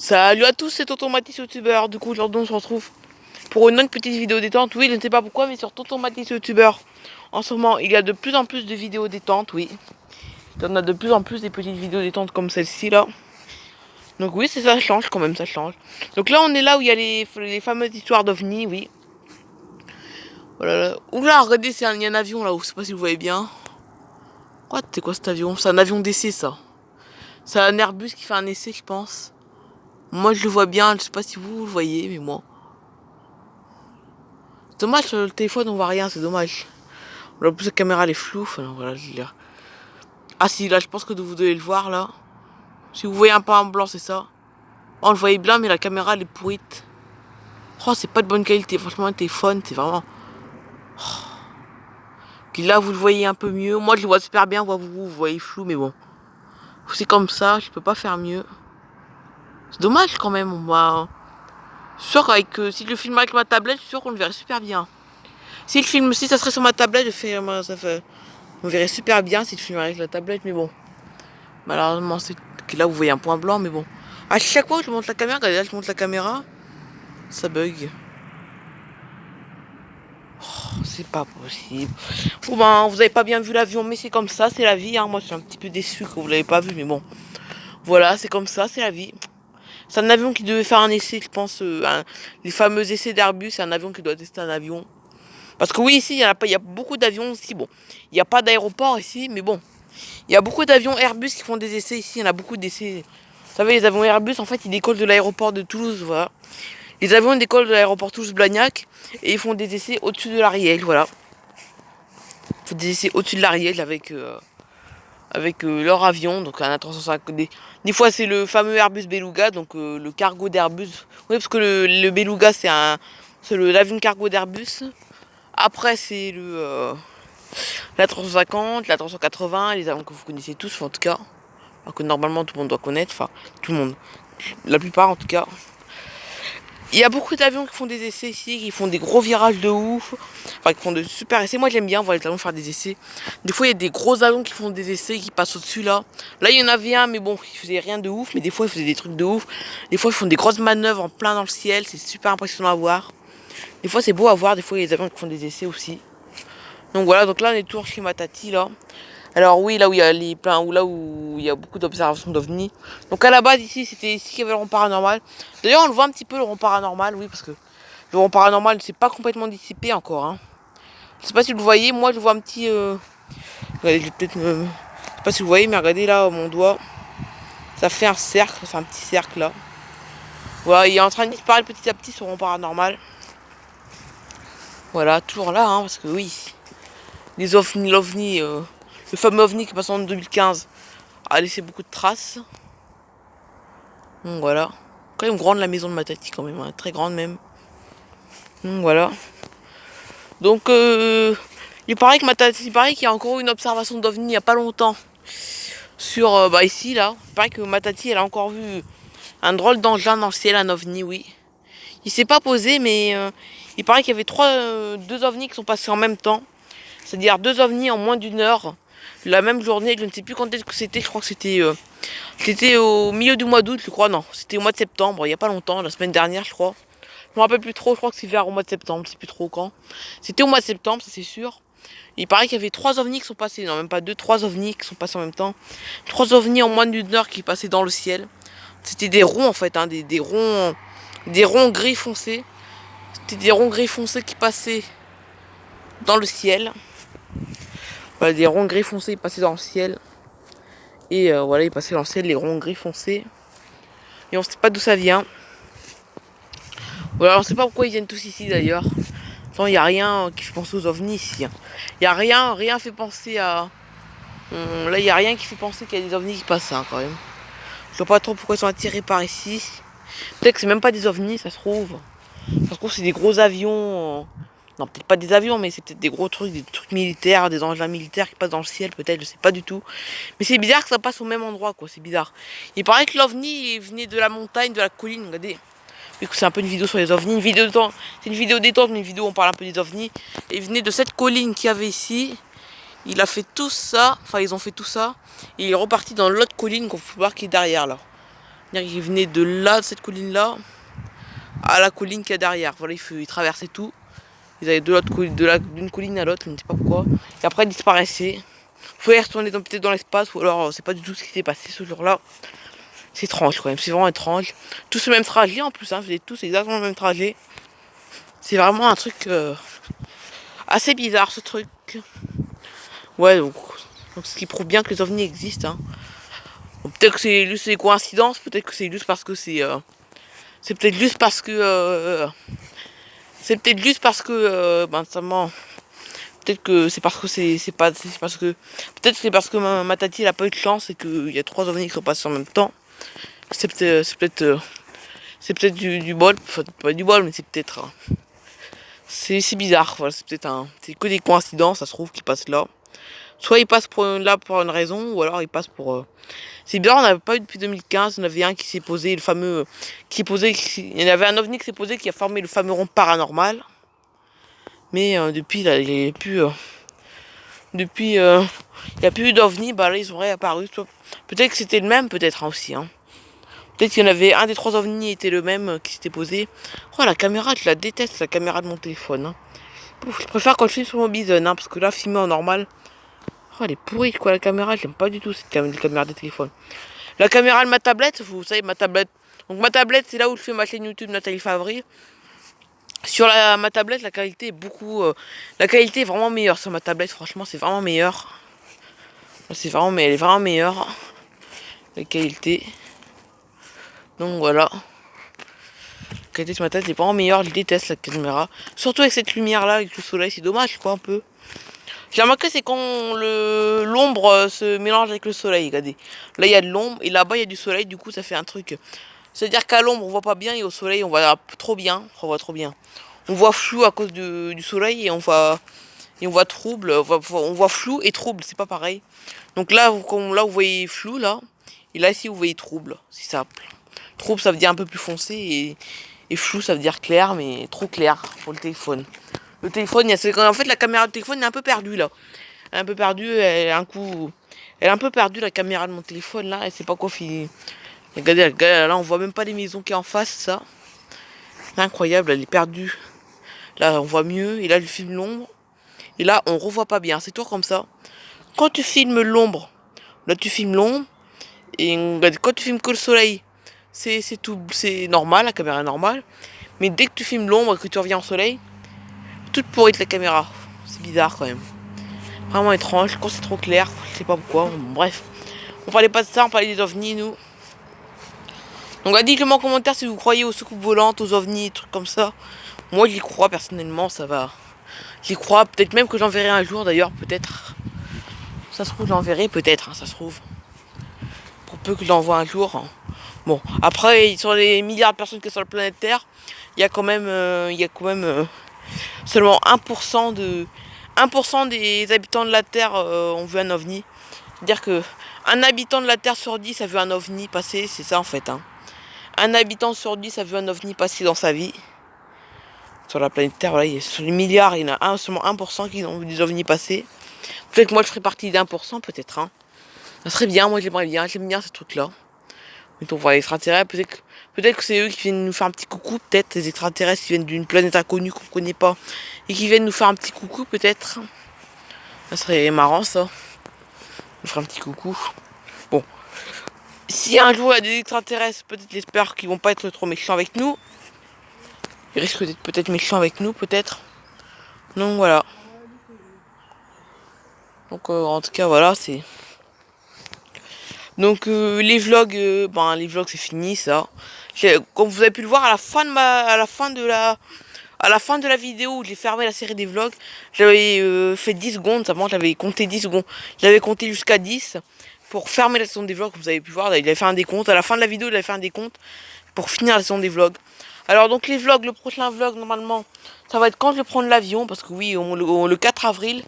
Salut à tous, c'est Tonton Mathis youtubeur. Du coup, aujourd'hui, on se retrouve pour une autre petite vidéo détente. Oui, je ne sais pas pourquoi, mais sur Tonton Mathis youtubeur, en ce moment, il y a de plus en plus de vidéos détentes. Oui, il y en a de plus en plus des petites vidéos détentes comme celle-ci là. Donc, oui, c'est ça change quand même, ça change. Donc, là, on est là où il y a les fameuses histoires d'OVNI. Oui, voilà. Oula, regardez, il y a un avion là-haut. Je sais pas si vous voyez bien. Quoi, c'est quoi cet avion? C'est un avion d'essai, ça. C'est un Airbus qui fait un essai, je pense. Moi, je le vois bien. Je sais pas si vous le voyez, mais moi. Dommage, sur le téléphone on voit rien, c'est dommage. En plus la caméra elle est floue, enfin voilà, je l'ai. Ah si, là je pense que vous devez le voir là. Si vous voyez un peu en blanc, c'est ça. Oh, on le voyait bien, mais la caméra elle est pourrite. Oh, c'est pas de bonne qualité, franchement un téléphone, c'est vraiment... Puis là vous le voyez un peu mieux, moi je le vois super bien, vous voyez flou, mais bon. C'est comme ça, je peux pas faire mieux. C'est dommage quand même, on va... Je suis sûr qu'avec, si je le filme avec ma tablette, je suis sûr qu'on le verrait super bien. Si le film, si ça serait sur ma tablette, on verrait super bien si le film avec la tablette, mais bon. Malheureusement, c'est que là vous voyez un point blanc, mais bon. À chaque fois que je monte la caméra, regardez là, je monte la caméra, ça bug. Oh, c'est pas possible. Bon ben, vous avez pas bien vu l'avion, mais c'est comme ça, c'est la vie. Hein. Moi, je suis un petit peu déçu que vous l'avez pas vu, mais bon. Voilà, c'est comme ça, c'est la vie. C'est un avion qui devait faire un essai, je pense, les fameux essais d'Airbus. C'est un avion qui doit tester un avion. Parce que oui, ici, il y a beaucoup d'avions ici. Bon, il n'y a pas d'aéroport ici, mais bon. Il y a beaucoup d'avions Airbus qui font des essais ici. Il y en a beaucoup d'essais. Vous savez, les avions Airbus, en fait, ils décollent de l'aéroport de Toulouse, voilà. Les avions ils décollent de l'aéroport Toulouse-Blagnac et ils font des essais au-dessus de l'Ariège, voilà. Ils font des essais au-dessus de l'Ariège avec leur avion, donc un A350. Des fois, c'est le fameux Airbus Beluga, donc le cargo d'Airbus. Oui, parce que le Beluga, c'est l'avion de cargo d'Airbus. Après, c'est l'A350, l'A380, les avions que vous connaissez tous, en tout cas. Alors que normalement, tout le monde doit connaître, enfin, tout le monde. La plupart, en tout cas. Il y a beaucoup d'avions qui font des essais ici, qui font des gros virages de ouf, enfin qui font de super essais. Moi j'aime bien voir les avions faire des essais. Des fois il y a des gros avions qui font des essais, qui passent au-dessus là. Là il y en avait un, mais bon, il faisait rien de ouf, mais des fois il faisait des trucs de ouf. Des fois ils font des grosses manœuvres en plein dans le ciel, c'est super impressionnant à voir. Des fois c'est beau à voir, des fois il y a des avions qui font des essais aussi. Donc voilà, donc là on est toujours chez Matati là. Alors oui, là où il y a les pleins, ou là où il y a beaucoup d'observations d'ovnis. Donc à la base ici, c'était ici qu'il y avait le rond paranormal. D'ailleurs, on le voit un petit peu le rond paranormal, oui, parce que le rond paranormal, c'est pas complètement dissipé encore. Hein. Je sais pas si vous le voyez, moi je vois un petit. Regardez, je vais peut-être me. Je sais pas si vous voyez, mais regardez là, mon doigt, ça fait un cercle, c'est un petit cercle là. Voilà, il est en train de disparaître petit à petit ce rond paranormal. Voilà, toujours là, hein, parce que oui, les ovnis, l'ovni. Le fameux ovni qui passe en 2015 a laissé beaucoup de traces. Donc voilà. Quand même grande la maison de Matati quand même, hein, très grande même. Donc voilà. Donc il paraît que Matati, il paraît qu'il y a encore eu une observation d'OVNI il n'y a pas longtemps. Sur bah ici là. Il paraît que Matati elle a encore vu un drôle d'engin dans le ciel, un OVNI, oui. Il s'est pas posé mais il paraît qu'il y avait deux OVNIs qui sont passés en même temps. C'est-à-dire deux OVNIs en moins d'une heure. La même journée, je ne sais plus quand est-ce que c'était, je crois que c'était au milieu du mois d'août, je crois, non, c'était au mois de septembre, il n'y a pas longtemps, la semaine dernière, je crois. Je me rappelle plus trop, je crois que c'est vers au mois de septembre, je sais plus trop quand. C'était au mois de septembre, ça c'est sûr. Il paraît qu'il y avait trois ovnis qui sont passés, non même pas deux, trois ovnis qui sont passés en même temps. Trois ovnis en moins d'une heure qui passaient dans le ciel. C'était des ronds en fait, hein, des ronds gris foncé. C'était des ronds gris foncés qui passaient dans le ciel. Voilà, des ronds gris foncés passaient dans le ciel. Et voilà, ils passaient dans le ciel, les ronds gris foncés. Et on sait pas d'où ça vient. Voilà, on sait pas pourquoi ils viennent tous ici d'ailleurs. Enfin, il n'y a rien qui fait penser aux ovnis ici. Il n'y a rien fait penser à... Là, il n'y a rien qui fait penser qu'il y a des ovnis qui passent, hein, quand même. Je vois pas trop pourquoi ils sont attirés par ici. Peut-être que c'est même pas des ovnis, ça se trouve. Ça se trouve, c'est des gros avions. Non, peut-être pas des avions, mais c'est peut-être des gros trucs, des trucs militaires, des engins militaires qui passent dans le ciel, peut-être, je sais pas du tout. Mais c'est bizarre que ça passe au même endroit, quoi, c'est bizarre. Il paraît que l'ovni venait de la montagne, de la colline, regardez. C'est un peu une vidéo sur les ovnis, c'est une vidéo détente, mais une vidéo où on parle un peu des ovnis. Et il venait de cette colline qu'il y avait ici. Il a fait tout ça, enfin ils ont fait tout ça. Et il est reparti dans l'autre colline qu'on peut voir qui est derrière là. Il venait de là, de cette colline-là, à la colline qu'il y a derrière. Voilà, ils traversaient tout. Ils allaient d'une colline à l'autre, je ne sais pas pourquoi. Et après, ils disparaissaient. Il faut y retourner peut-être dans l'espace, ou alors c'est pas du tout ce qui s'est passé ce jour-là. C'est étrange quand même, c'est vraiment étrange. Tous ce même trajet en plus, hein, faisaient tous exactement le même trajet. C'est vraiment un truc assez bizarre ce truc. Ouais, donc ce qui prouve bien que les ovnis existent. Hein. Bon, peut-être que c'est juste des coïncidences, peut-être que c'est juste parce que c'est peut-être juste parce que ben seulement peut-être que c'est parce que c'est pas c'est parce que peut-être que c'est parce que ma tati elle a pas eu de chance et qu'il y a 3 ovnis qui sont passés en même temps. C'est peut-être du bol, enfin pas du bol mais c'est peut-être c'est bizarre, voilà, c'est que des coïncidences, ça se trouve qu'ils passent là. Soit ils passent là pour une raison, ou alors ils passent pour c'est bizarre, on n'avait pas eu depuis 2015, il y en avait un qui s'est posé, le fameux il y en avait un ovni qui s'est posé qui a formé le fameux rond paranormal. Mais depuis là, il n'y a plus il n'y a plus eu d'ovnis, bah là ils ont réapparu. Peut-être que c'était le même, peut-être hein, aussi. Hein. Peut-être qu'il y en avait un des 3 ovnis était le même qui s'était posé. Oh la caméra, je la déteste, la caméra de mon téléphone. Hein. Ouf, je préfère quand je filme sur mon bison, hein, parce que là, filmer en normal, oh, elle est pourrie quoi la caméra, j'aime pas du tout cette caméra de téléphone. La caméra de ma tablette, vous savez, ma tablette. Donc ma tablette, c'est là où je fais ma chaîne YouTube Nathalie Favry. Sur ma tablette, la qualité est la qualité est vraiment meilleure sur ma tablette, franchement, c'est vraiment meilleur. Elle est vraiment meilleure. La qualité. Donc voilà. La qualité sur ma tablette est vraiment meilleure, je déteste la caméra. Surtout avec cette lumière là, avec le soleil, c'est dommage quoi un peu. J'ai remarqué c'est quand l'ombre se mélange avec le soleil, regardez. Là il y a de l'ombre et là-bas il y a du soleil, du coup ça fait un truc. C'est-à-dire qu'à l'ombre on voit pas bien et au soleil on voit trop bien. On voit trop bien. On voit flou à cause du soleil et on voit trouble. On voit flou et trouble, c'est pas pareil. Donc là vous voyez flou là. Et là ici vous voyez trouble, c'est simple. Trouble ça veut dire un peu plus foncé et flou ça veut dire clair mais trop clair pour le téléphone. Le téléphone, en fait la caméra du téléphone est un peu perdue là. Elle est un peu perdue, elle est un peu perdue la caméra de mon téléphone là, elle sait pas quoi faire. Regardez, là on voit même pas les maisons qui est en face, ça. C'est incroyable, elle est perdue. Là on voit mieux, et là je filme l'ombre. Et là on revoit pas bien, c'est toujours comme ça. Quand tu filmes l'ombre, là tu filmes l'ombre, et quand tu filmes que le soleil, c'est tout, c'est normal, la caméra est normale. Mais dès que tu filmes l'ombre et que tu reviens au soleil, toute pourrite la caméra. C'est bizarre quand même. Vraiment étrange, quand c'est trop clair, je sais pas pourquoi. Bon, bref, on parlait pas de ça, on parlait des ovnis nous. Donc dites-le en commentaire si vous croyez aux soucoupes volantes, aux ovnis, trucs comme ça. Moi j'y crois personnellement, ça va. J'y crois, peut-être même que j'en verrai un jour d'ailleurs, peut-être. Ça se trouve j'en verrai peut-être, hein, ça se trouve. Pour peu que j'en vois un jour. Hein. Bon, après sur les milliards de personnes qui sont sur la planète Terre, il y a quand même, seulement 1% des habitants de la Terre ont vu un ovni. C'est-à-dire que un habitant de la Terre sur 10 a vu un ovni passer, c'est ça en fait. Hein. Un habitant sur 10 a vu un ovni passer dans sa vie. Sur la planète Terre, voilà, sur les milliards, il y en a seulement 1% qui ont vu des ovnis passer. Peut-être que moi je ferais partie d'1%, peut-être. Hein. Ça serait bien, moi j'aimerais bien, j'aime bien ce truc-là. Mais on voit les extraterrestres, peut-être que c'est eux qui viennent nous faire un petit coucou, peut-être, les extraterrestres qui viennent d'une planète inconnue qu'on ne connaît pas. Et qui viennent nous faire un petit coucou, peut-être. Ça serait marrant, ça. Nous faire un petit coucou. Bon. Si un jour il y a des extraterrestres, peut-être j'espère qu'ils vont pas être trop méchants avec nous. Ils risquent d'être peut-être méchants avec nous, peut-être. Donc voilà. Donc en tout cas voilà, c'est. Donc les vlogs c'est fini ça. Comme vous avez pu le voir à la fin de la vidéo où j'ai fermé la série des vlogs, j'avais fait 10 secondes, avant j'avais compté 10 secondes. J'avais compté jusqu'à 10 pour fermer la saison des vlogs, comme vous avez pu voir, il avait fait un décompte. À la fin de la vidéo, il avait fait un décompte pour finir la saison des vlogs. Alors donc les vlogs, le prochain vlog normalement, ça va être quand je vais prendre l'avion, parce que oui, le 4 avril,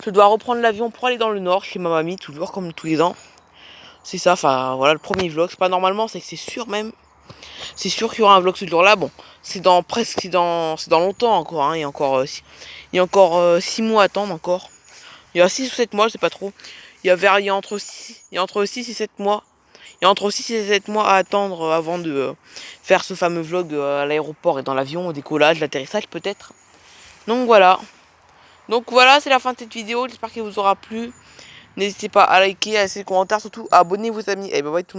je dois reprendre l'avion pour aller dans le nord, chez ma mamie, toujours comme tous les ans. C'est ça, enfin voilà le premier vlog, c'est pas normalement, c'est que c'est sûr même. C'est sûr qu'il y aura un vlog ce jour-là, bon, c'est dans longtemps encore, hein. Il y a encore 6 mois à attendre encore. Il y a 6 ou 7 mois, je sais pas trop. Il y a entre 6 et 7 mois. Et entre 6 et 7 mois à attendre avant de faire ce fameux vlog à l'aéroport et dans l'avion, au décollage, l'atterrissage peut-être. Donc voilà. Donc voilà, c'est la fin de cette vidéo. J'espère qu'elle vous aura plu. N'hésitez pas à liker, à laisser des commentaires, surtout à abonner vos amis. Et bye bye tout le monde.